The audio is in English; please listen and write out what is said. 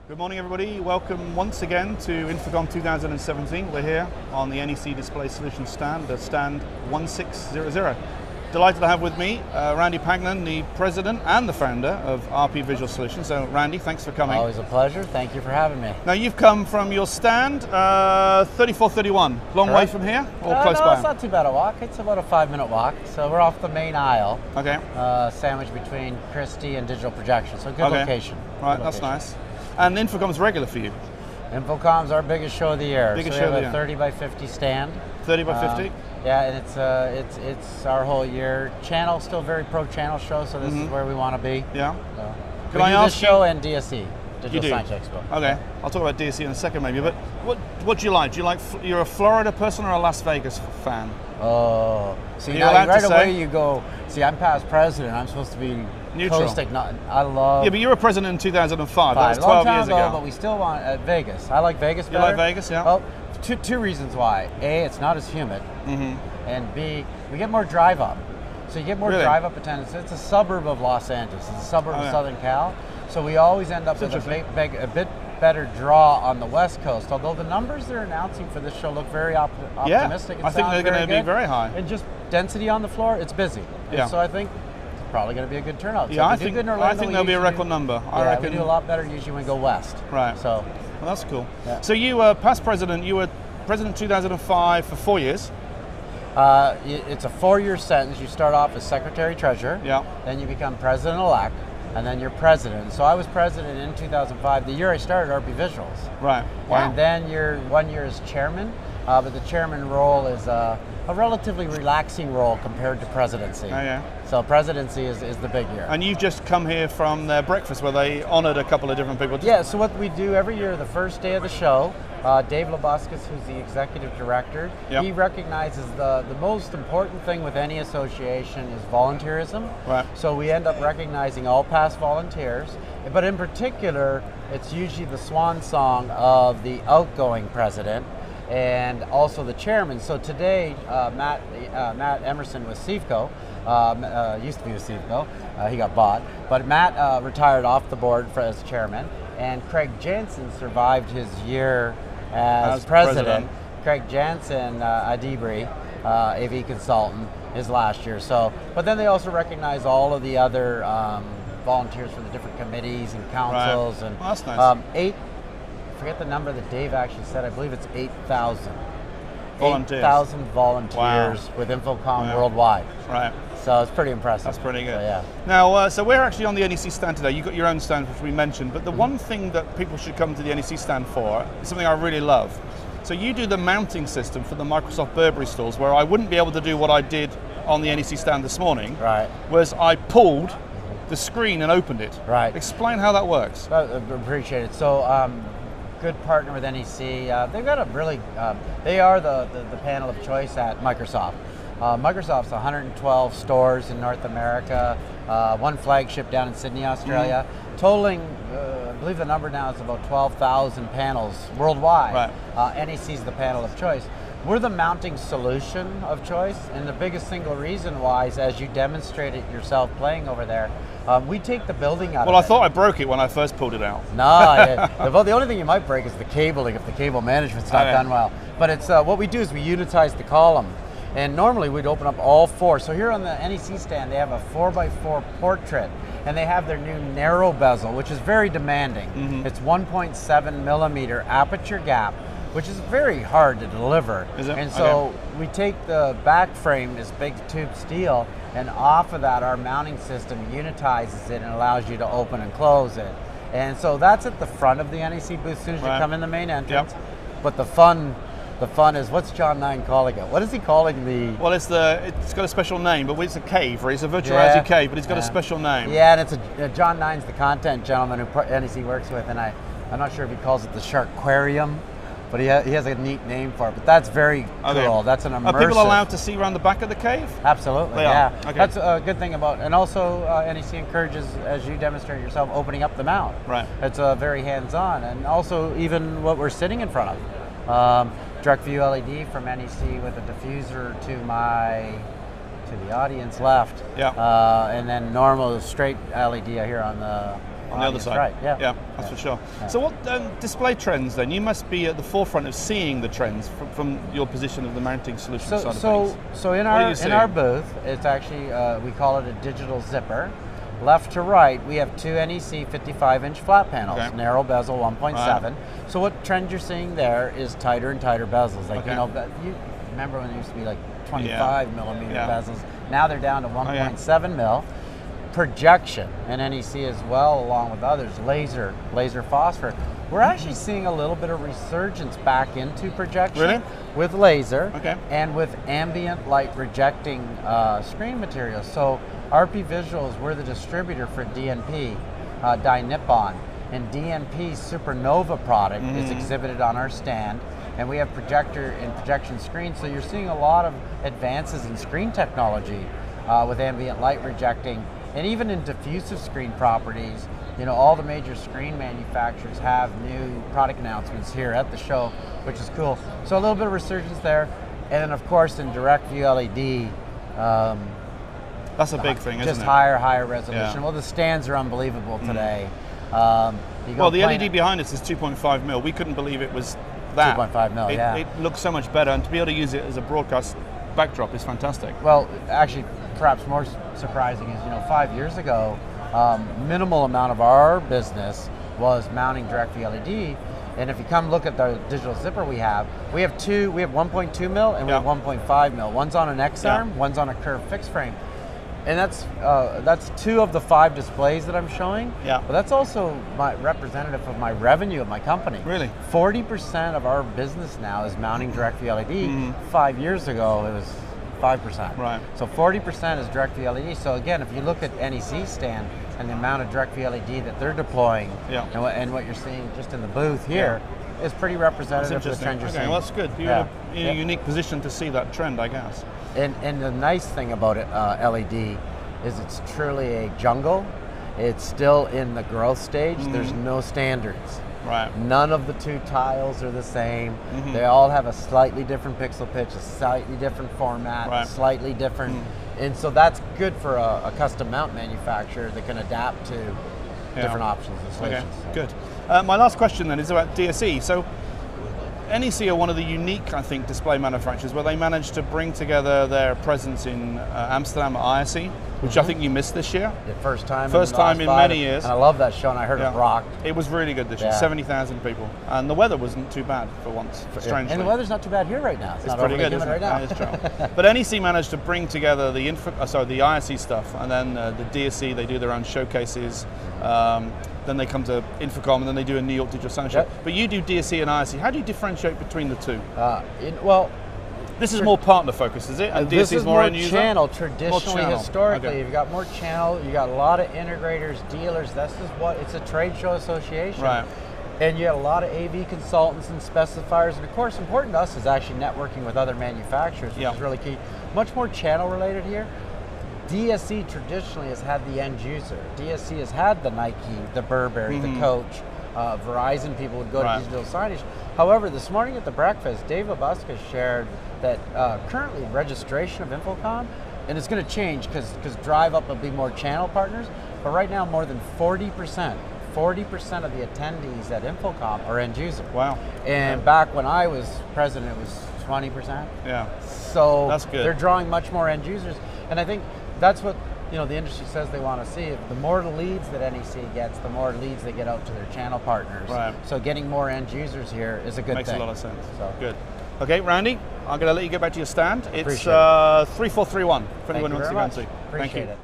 Good morning, everybody. Welcome once again to InfoComm 2017. We're here on the NEC Display Solutions stand, stand 1600. Delighted to have with me Randy Pagnan, the president and the founder of RP Visual Solutions. So, Randy, thanks for coming. Always a pleasure. Thank you for having me. Now, you've come from your stand 3431. Long way from here, or close by? No, it's not too bad a walk. It's about a 5-minute walk. So we're off the main aisle. Okay. Sandwiched between Christie and Digital Projection. So good location. Right, that's nice. And InfoComm's regular for you? InfoComm's our biggest show of the year. Biggest so show of the we have year. a 30 by 50 stand. 30 by 50? Yeah, and it's our whole year. Channel, still very pro channel show, so this is where we want to be. Yeah. So Can I ask this show and DSE, Digital you Science Expo. Okay, I'll talk about DSE in a second maybe, but what do you like? Do you like, you're a Florida person or a Las Vegas fan? Oh, see, now right away you go, see, I'm past president, I'm supposed to be neutral. Coasting, I love... Yeah, but you were president in 2005, that was 12 years ago. But we still want Vegas. I like Vegas better. You like Vegas, yeah? Well, two reasons why. A, it's not as humid, and B, we get more drive up. So you get more drive up attendance. It's a suburb of Los Angeles. It's a suburb of Southern Cal. So we always end up with a bit better draw on the West Coast, although the numbers they're announcing for this show look very optimistic. I think they're going to be very high. And just density on the floor, it's busy. Yeah. So I think it's probably going to be a good turnout. Yeah, so I think there'll be a record number. I reckon we do a lot better usually when we go west. Right. So, well, that's cool. Yeah. So you were past president. You were president in 2005 for 4 years. It's a 4-year sentence. You start off as secretary-treasurer. Yeah. Then you become president-elect, and then you're president. So I was president in 2005, the year I started RP Visuals. Right. Wow. And then you're 1 year as chairman, but the chairman role is a relatively relaxing role compared to presidency. Oh, yeah. So presidency is the big year. And you've just come here from their breakfast where they honored a couple of different people. Yeah, so what we do every year, the first day of the show, Dave Labuscus, who's the executive director, he recognizes the most important thing with any association is volunteerism. Right. So we end up recognizing all past volunteers, but in particular, it's usually the swan song of the outgoing president and also the chairman. So today, Matt Emerson with CFCO, used to be with CFCO, he got bought, but Matt retired off the board as chairman, and Craig Jansen survived his year as president. Craig Jansen, Adibri, AV consultant, his last year. So, but then they also recognize all of the other volunteers for the different committees and councils. Right. And well, that's nice. I forget the number that Dave actually said. I believe it's 8,000. Volunteers. 8,000 volunteers with InfoComm worldwide. Right. So it's pretty impressive. That's pretty good. So, yeah. Now, so we're actually on the NEC stand today. You've got your own stand, which we mentioned, but the one thing that people should come to the NEC stand for is something I really love. So you do the mounting system for the Microsoft Burberry stalls, where I wouldn't be able to do what I did on the NEC stand this morning. Right. Was I pulled the screen and opened it. Right. Explain how that works. I appreciate it. So, good partner with NEC. They've got a really, they are the panel of choice at Microsoft. Microsoft's 112 stores in North America, one flagship down in Sydney, Australia, totaling, I believe the number now is about 12,000 panels worldwide. Right. NEC's the panel of choice. We're the mounting solution of choice, and the biggest single reason why is, as you demonstrated yourself playing over there, we take the building out of it. Well, I thought I broke it when I first pulled it out. No, the only thing you might break is the cabling if the cable management's not done well. But it's what we do is we unitize the column. And normally we'd open up all four. So here on the NEC stand, they have a 4x4 portrait, and they have their new narrow bezel, which is very demanding. It's 1.7 millimeter aperture gap, which is very hard to deliver. Is it? And so we take the back frame, this big tube steel, and off of that our mounting system unitizes it and allows you to open and close it. And so that's at the front of the NEC booth as soon as you come in the main entrance. But the fun is, what's John 9 calling it? What is he calling the... Well, it's got a special name, but it's a cave, or it's a virtual cave, but it's got a special name. Yeah, and it's John 9's the content gentleman who NEC works with, and I'm not sure if he calls it the Sharkquarium, but he has a neat name for it. But that's very cool. That's an immersive... Are people allowed to see around the back of the cave? Absolutely, They are. Okay. That's a good thing about, and also NEC encourages, as you demonstrate yourself, opening up the mount. Right. It's very hands-on, and also even what we're sitting in front of. Direct view LED from NEC with a diffuser to the audience left. Yeah. And then normal straight LED here on on the other side. Right, yeah, that's for sure. Yeah. So what display trends then? You must be at the forefront of seeing the trends from your position of the mounting solution side of things. So in our booth, it's actually, we call it a digital zipper. Left to right, we have two NEC 55-inch flat panels, narrow bezel 1.7. Right. So what trend you're seeing there is tighter and tighter bezels. Like, you know, you remember when it used to be like 25 millimeter bezels. Now they're down to 1.7 mil. Projection, and NEC as well, along with others, laser phosphor. We're actually seeing a little bit of resurgence back into projection with laser and with ambient light rejecting screen materials. So RP Visuals, we're the distributor for DNP, Dai Nippon, and DNP's Supernova product is exhibited on our stand, and we have projector and projection screens. So you're seeing a lot of advances in screen technology with ambient light rejecting, and even in diffusive screen properties. You know, all the major screen manufacturers have new product announcements here at the show, which is cool. So a little bit of resurgence there, and then of course in direct view LED. That's a big thing, isn't it? Just higher resolution. Well, the stands are unbelievable today. Well, the LED behind us is 2.5 mil. We couldn't believe it was that. 2.5 mil, It looks so much better, and to be able to use it as a broadcast backdrop is fantastic. Well, actually, perhaps more surprising is, you know, 5 years ago, minimal amount of our business was mounting direct view LED. And if you come look at the digital zipper we have 1.2 mil and we have 1.5 mil. One's on an X arm, one's on a curved fixed frame. And that's 2 of the 5 displays that I'm showing. Yeah. But that's also my representative of my revenue of my company. Really? 40% of our business now is mounting direct view LED. 5 years ago, it was 5%. Right. So 40% is direct view LED. So again, if you look at NEC stand and the amount of direct view LED that they're deploying, and what you're seeing just in the booth here, is pretty representative of the trend you're seeing. Well, that's good. You're in a unique position to see that trend, I guess. And the nice thing about it, LED, is it's truly a jungle. It's still in the growth stage. There's no standards. Right. None of the 2 tiles are the same. They all have a slightly different pixel pitch, a slightly different format, slightly different. And so that's good for a custom mount manufacturer that can adapt to different options and solutions. Okay, good. My last question then is about DSE. So NEC are one of the unique, I think, display manufacturers where they managed to bring together their presence in Amsterdam at ISE, which I think you missed this year. The first time in many years. And I love that show, and I heard it rocked. It was really good this year, 70,000 people. And the weather wasn't too bad for once, strangely. And the weather's not too bad here right now. It's pretty good, isn't it? Right now. It's true. But NEC managed to bring together the ISE stuff, and then the DSE, they do their own showcases. Then they come to InfoComm, and then they do a New York Digital Sound Show. But you do DSE and ISE. How do you differentiate between the two? This is more partner focused, is it? And this DSE is more end user? channel. Traditionally, historically, you've got more channel. You got a lot of integrators, dealers. That's just it's a trade show association. Right. And you have a lot of AV consultants and specifiers. And of course, important to us is actually networking with other manufacturers, which is really key. Much more channel related here. DSE traditionally has had the end user. DSE has had the Nike, the Burberry, the Coach. Verizon people would go to digital signage. However, this morning at the breakfast, Dave Labuska shared that currently registration of InfoComm, and it's going to change because Drive Up will be more channel partners, but right now more than 40% of the attendees at InfoComm are end user. Wow. And back when I was president, it was 20%. Yeah. So that's good. They're drawing much more end users, and I think that's what the industry says they want to see. The more leads that NEC gets, the more leads they get out to their channel partners. Right. So getting more end users here is a good thing. Makes a lot of sense. So. Good. Okay, Randy, I'm going to let you get back to your stand. It's 3431 if anyone wants to go and see. Appreciate it.